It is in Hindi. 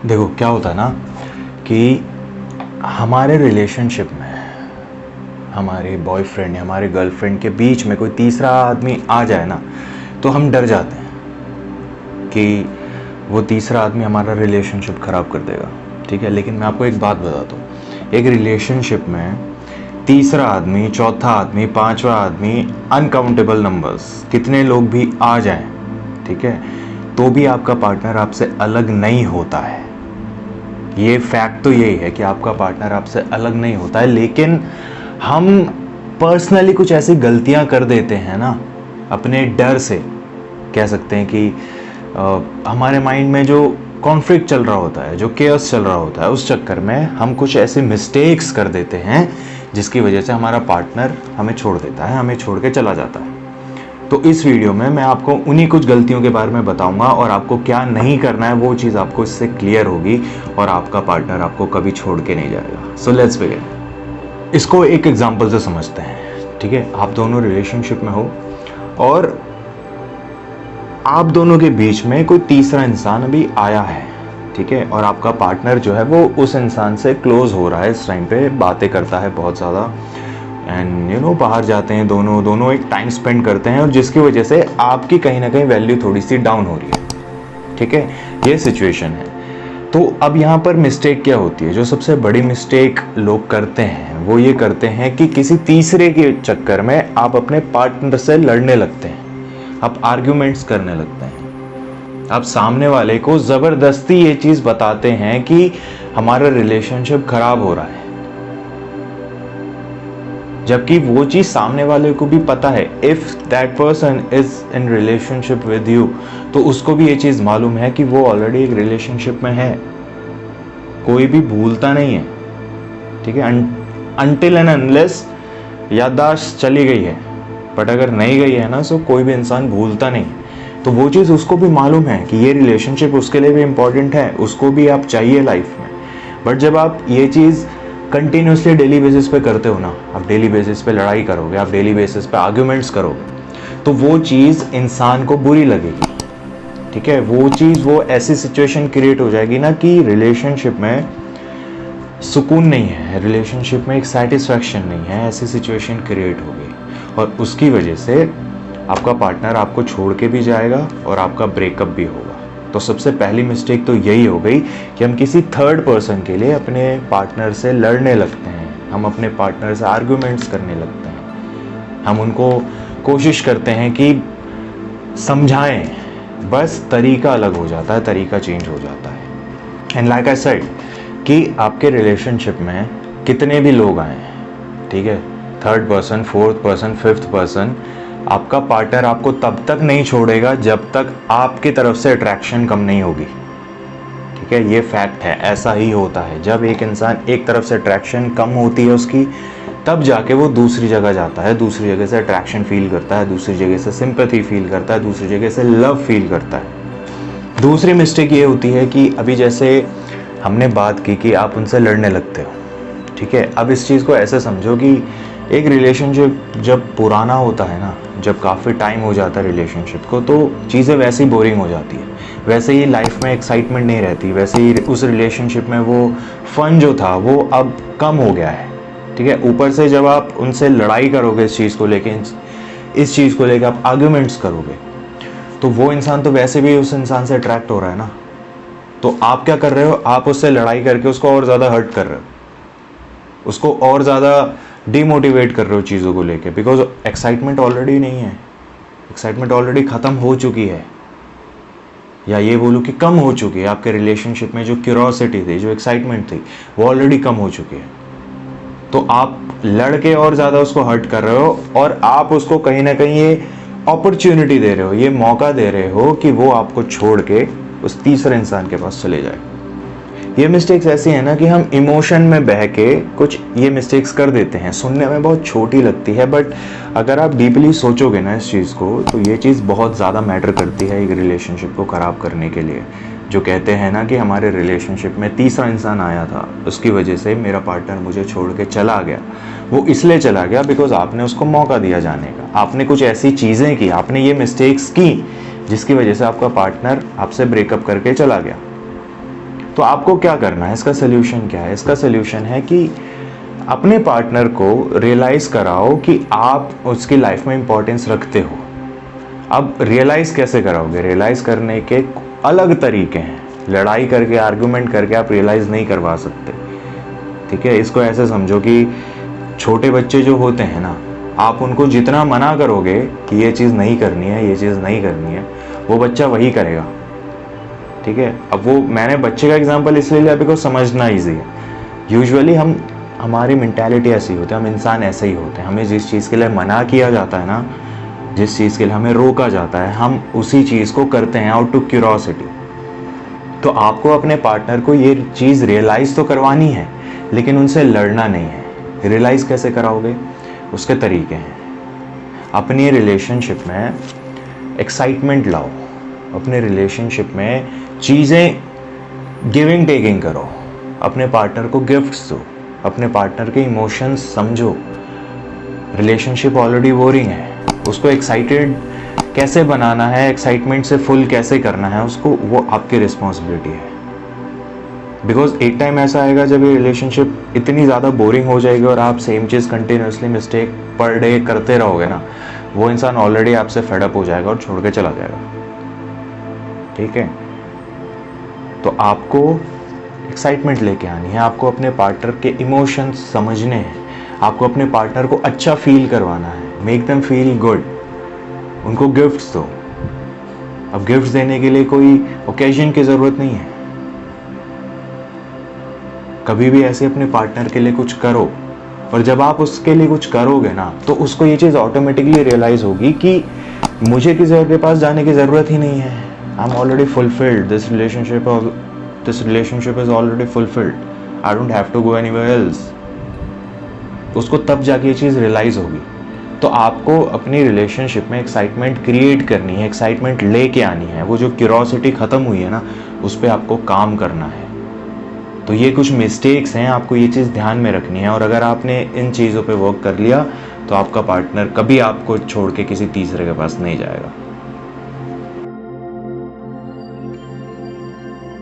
देखो क्या होता है ना कि हमारे रिलेशनशिप में हमारे बॉयफ्रेंड या हमारे गर्लफ्रेंड के बीच में कोई तीसरा आदमी आ जाए ना, तो हम डर जाते हैं कि वो तीसरा आदमी हमारा रिलेशनशिप ख़राब कर देगा। ठीक है, लेकिन मैं आपको एक बात बताता हूँ, एक रिलेशनशिप में तीसरा आदमी, चौथा आदमी, पांचवा आदमी, अनकाउंटेबल नंबर्स, कितने लोग भी आ जाएं, ठीक है, तो भी आपका पार्टनर आपसे अलग नहीं होता है। ये फैक्ट तो यही है कि आपका पार्टनर आपसे अलग नहीं होता है, लेकिन हम पर्सनली कुछ ऐसी गलतियां कर देते हैं ना, अपने डर से कह सकते हैं कि हमारे माइंड में जो कॉन्फ्लिक्ट चल रहा होता है, जो केयर्स चल रहा होता है, उस चक्कर में हम कुछ ऐसे मिस्टेक्स कर देते हैं जिसकी वजह से हमारा पार्टनर हमें छोड़ देता है, हमें छोड़ के चला जाता है। तो इस वीडियो में मैं आपको उन्हीं कुछ गलतियों के बारे में बताऊंगा और आपको क्या नहीं करना है वो चीज़ आपको इससे क्लियर होगी और आपका पार्टनर आपको कभी छोड़ के नहीं जाएगा। So let's begin. इसको एक एग्जांपल से समझते हैं। ठीक है, आप दोनों रिलेशनशिप में हो और आप दोनों के बीच में कोई तीसरा इंसान अभी आया है। ठीक है, और आपका पार्टनर जो है वो उस इंसान से क्लोज हो रहा है, इस टाइम पे बातें करता है बहुत ज़्यादा, एंड बाहर जाते हैं दोनों एक टाइम स्पेंड करते हैं, और जिसकी वजह से आपकी कहीं ना कहीं वैल्यू थोड़ी सी डाउन हो रही है। ठीक है, ये सिचुएशन है। तो अब यहाँ पर मिस्टेक क्या होती है, जो सबसे बड़ी मिस्टेक लोग करते हैं वो ये करते हैं कि किसी तीसरे के चक्कर में आप अपने पार्टनर से लड़ने लगते हैं, आप आर्ग्यूमेंट्स करने लगते हैं, आप सामने वाले को ज़बरदस्ती ये चीज़ बताते हैं कि हमारा रिलेशनशिप खराब हो रहा है, जबकि वो चीज सामने वाले को भी पता है। If that person is in relationship with you, तो उसको भी ये चीज मालूम है कि वो ऑलरेडी एक रिलेशनशिप में है। कोई भी भूलता नहीं है। ठीक है, अनटिल एंड अनलेस याददाश्त चली गई है, बट अगर नहीं गई है ना, तो कोई भी इंसान भूलता नहीं। तो वो चीज उसको भी मालूम है कि ये रिलेशनशिप उसके लिए भी इंपॉर्टेंट है, उसको भी आप चाहिए लाइफ में। बट जब आप ये चीज कंटिन्यूसली डेली बेसिस पे करते हो ना, आप डेली बेसिस पे लड़ाई करोगे, आप डेली बेसिस पे आर्ग्यूमेंट्स करोगे, तो वो चीज़ इंसान को बुरी लगेगी। ठीक है, वो चीज़, वो ऐसी सिचुएशन क्रिएट हो जाएगी ना कि रिलेशनशिप में सुकून नहीं है, रिलेशनशिप में एक सेटिस्फैक्शन नहीं है, ऐसी सिचुएशन क्रिएट होगी, और उसकी वजह से आपका पार्टनर आपको छोड़ के भी जाएगा और आपका ब्रेकअप भी होगा। तो सबसे पहली मिस्टेक तो यही हो गई कि हम किसी थर्ड पर्सन के लिए अपने पार्टनर से लड़ने लगते हैं, हम अपने पार्टनर से आर्ग्यूमेंट्स करने लगते हैं, हम उनको कोशिश करते हैं कि समझाएं, बस तरीका अलग हो जाता है, तरीका चेंज हो जाता है। एंड लाइक आई सेड कि आपके रिलेशनशिप में कितने भी लोग आए, ठीक है, third person, fourth person, fifth person, आपका पार्टनर आपको तब तक नहीं छोड़ेगा जब तक आपकी तरफ से अट्रैक्शन कम नहीं होगी। ठीक है, ये फैक्ट है, ऐसा ही होता है। जब एक इंसान एक तरफ से अट्रैक्शन कम होती है उसकी, तब जाके वो दूसरी जगह जाता है, दूसरी जगह से अट्रैक्शन फील करता है, दूसरी जगह से सिंपैथी फील करता है, दूसरी जगह से लव फील करता है। दूसरी मिस्टेक ये होती है कि अभी जैसे हमने बात की कि आप उनसे लड़ने लगते हो। ठीक है, अब इस चीज़ को ऐसे समझो कि एक रिलेशनशिप जब पुराना होता है ना, जब काफ़ी टाइम हो जाता है रिलेशनशिप को, तो चीज़ें वैसे ही बोरिंग हो जाती है, वैसे ही लाइफ में एक्साइटमेंट नहीं रहती, वैसे ही उस रिलेशनशिप में वो फन जो था वो अब कम हो गया है। ठीक है, ऊपर से जब आप उनसे लड़ाई करोगे इस चीज़ को लेके, इस चीज़ को लेकर आप आर्ग्यूमेंट्स करोगे, तो वो इंसान तो वैसे भी उस इंसान से अट्रैक्ट हो रहा है ना, तो आप क्या कर रहे हो, आप उससे लड़ाई करके उसको और ज़्यादा हर्ट कर रहे हो, उसको और ज़्यादा डिमोटिवेट कर रहे हो चीज़ों को लेके, बिकॉज एक्साइटमेंट ऑलरेडी नहीं है, एक्साइटमेंट ऑलरेडी ख़त्म हो चुकी है, या ये बोलूँ कि कम हो चुकी है। आपके रिलेशनशिप में जो क्यूरोसिटी थी, जो एक्साइटमेंट थी, वो ऑलरेडी कम हो चुकी है। तो आप लड़के और ज़्यादा उसको हर्ट कर रहे हो, और आप उसको कहीं ना कहीं ये अपॉर्चुनिटी दे रहे हो, ये मौका दे रहे हो कि वो आपको छोड़ के उस तीसरे इंसान के पास चले जाए। ये मिस्टेक्स ऐसी है ना कि हम इमोशन में बह के कुछ ये मिस्टेक्स कर देते हैं, सुनने में बहुत छोटी लगती है, बट अगर आप डीपली सोचोगे ना इस चीज़ को, तो ये चीज़ बहुत ज़्यादा मैटर करती है एक रिलेशनशिप को ख़राब करने के लिए। जो कहते हैं ना कि हमारे रिलेशनशिप में तीसरा इंसान आया था, उसकी वजह से मेरा पार्टनर मुझे छोड़ के चला गया। वो इसलिए चला गया बिकॉज आपने उसको मौका दिया जाने का, आपने कुछ ऐसी चीज़ें की, आपने ये मिस्टेक्स की जिसकी वजह से आपका पार्टनर आपसे ब्रेकअप करके चला गया। तो आपको क्या करना है, इसका सोल्यूशन क्या है? इसका सोल्यूशन है कि अपने पार्टनर को रियलाइज कराओ कि आप उसकी लाइफ में इंपॉर्टेंस रखते हो। अब रियलाइज कैसे कराओगे? रियलाइज करने के अलग तरीके हैं, लड़ाई करके, आर्गुमेंट करके आप रियलाइज नहीं करवा सकते, ठीक है? इसको ऐसे समझो कि छोटे बच्चे जो होते हैं ना, आप उनको जितना मना करोगे कि ये चीज़ नहीं करनी है, ये चीज़ नहीं करनी है, वो बच्चा वही करेगा, ठीक है? अब वो मैंने बच्चे का एग्जांपल इसलिए लिया बिकॉज समझना ईजी है। यूजुअली हमारी मेंटालिटी ऐसी होती है, हम इंसान ऐसे ही होते हैं। हमें जिस चीज़ के लिए मना किया जाता है ना, जिस चीज़ के लिए हमें रोका जाता है, हम उसी चीज़ को करते हैं आउट ऑफ क्यूरोसिटी। तो आपको अपने पार्टनर को ये चीज़ रियलाइज़ तो करवानी है, लेकिन उनसे लड़ना नहीं है। रियलाइज़ कैसे कराओगे? उसके तरीके हैं। अपनी रिलेशनशिप में एक्साइटमेंट लाओ, अपने रिलेशनशिप में चीज़ें गिविंग टेकिंग करो, अपने पार्टनर को गिफ्ट्स दो, अपने पार्टनर के इमोशंस समझो। रिलेशनशिप ऑलरेडी बोरिंग है, उसको एक्साइटेड कैसे बनाना है, एक्साइटमेंट से फुल कैसे करना है उसको, वो आपकी रिस्पॉन्सिबिलिटी है। बिकॉज एक टाइम ऐसा आएगा जब ये रिलेशनशिप इतनी ज़्यादा बोरिंग हो जाएगी और आप सेम चीज़ कंटिन्यूसली मिस्टेक पर डे करते रहोगे ना, वो इंसान ऑलरेडी आपसे फेडअप हो जाएगा और छोड़ के चला जाएगा, ठीक है? तो आपको एक्साइटमेंट लेके आनी है, आपको अपने पार्टनर के इमोशंस समझने हैं, आपको अपने पार्टनर को अच्छा फील करवाना है, मेक देम फील गुड। उनको गिफ्ट्स दो। अब गिफ्ट्स देने के लिए कोई ओकेजन की ज़रूरत नहीं है। कभी भी ऐसे अपने पार्टनर के लिए कुछ करो, और जब आप उसके लिए कुछ करोगे ना, तो उसको ये चीज़ ऑटोमेटिकली रियलाइज़ होगी कि मुझे किसी और के पास जाने की ज़रूरत ही नहीं है। I am already fulfilled, this relationship is already fulfilled, I don't have to go anywhere else. उसको तब जाके ये चीज़ रियलाइज़ होगी। तो आपको अपनी रिलेशनशिप में एक्साइटमेंट क्रिएट करनी है, एक्साइटमेंट लेके आनी है। वो जो क्यूरोसिटी ख़त्म हुई है ना, उस पर आपको काम करना है। तो ये कुछ मिस्टेक्स हैं, आपको ये चीज़ ध्यान में रखनी है। और अगर आपने इन चीज़ों पे वर्क कर लिया तो आपका पार्टनर कभी आपको छोड़ के किसी तीसरे के पास नहीं जाएगा।